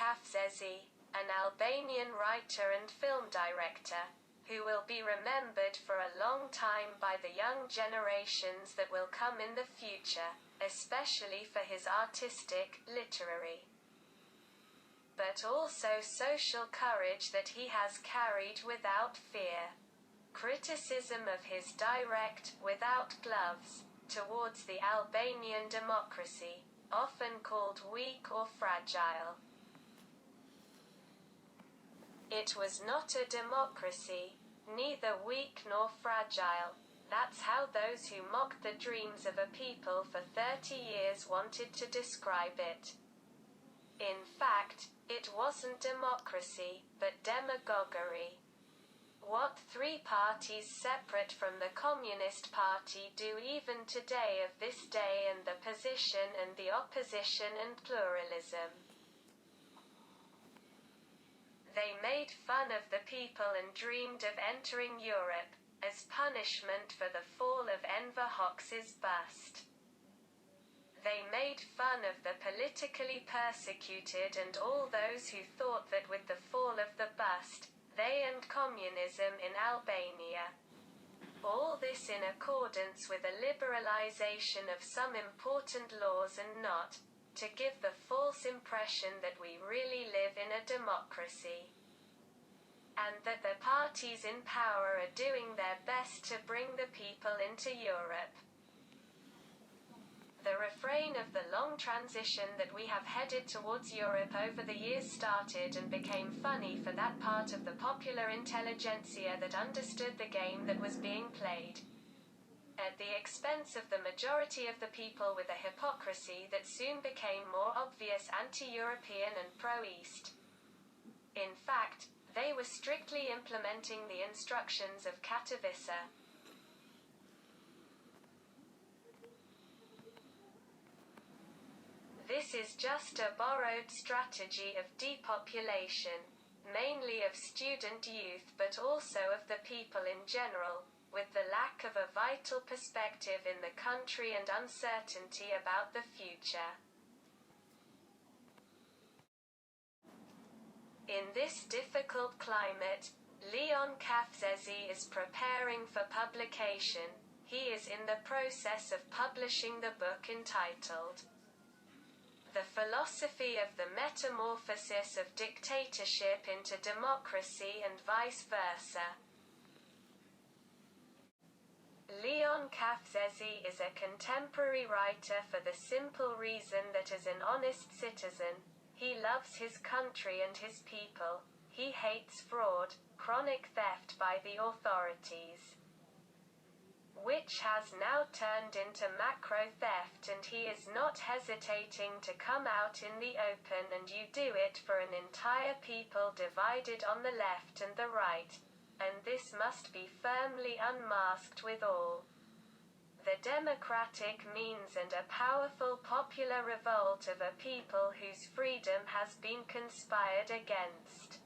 Kafzezi, an Albanian writer and film director, who will be remembered for a long time by the young generations that will come in the future, especially for his artistic, literary, but also social courage that he has carried without fear. Criticism of his direct, without gloves, towards the Albanian democracy, often called weak or fragile. It was not a democracy, neither weak nor fragile. That's how those who mocked the dreams of a people for 30 years wanted to describe it. In fact, it wasn't democracy, but demagoguery. What three parties separate from the Communist Party do even today of this day, and the position and the opposition and pluralism. They made fun of the people and dreamed of entering Europe, as punishment for the fall of Enver Hoxha's bust. They made fun of the politically persecuted and all those who thought that with the fall of the bust, they and communism in Albania. All this in accordance with a liberalization of some important laws and not to give the false impression that we really live in a democracy, and that the parties in power are doing their best to bring the people into Europe. The refrain of the long transition that we have headed towards Europe over the years started and became funny for that part of the popular intelligentsia that understood the game that was being played, at the expense of the majority of the people, with a hypocrisy that soon became more obvious anti-European and pro-East. In fact, they were strictly implementing the instructions of Katowice. This is just a borrowed strategy of depopulation, mainly of student youth but also of the people in general, with the lack of a vital perspective in the country and uncertainty about the future. In this difficult climate, Leon Kafzezi is preparing for publication. He is in the process of publishing the book entitled The Philosophy of the Metamorphosis of Dictatorship into Democracy and Vice Versa. Leon Kafzezi is a contemporary writer for the simple reason that as an honest citizen, he loves his country and his people. He hates fraud, chronic theft by the authorities, which has now turned into macro theft, and he is not hesitating to come out in the open, and you do it for an entire people divided on the left and the right, and this must be firmly unmasked with all the democratic means and a powerful popular revolt of a people whose freedom has been conspired against.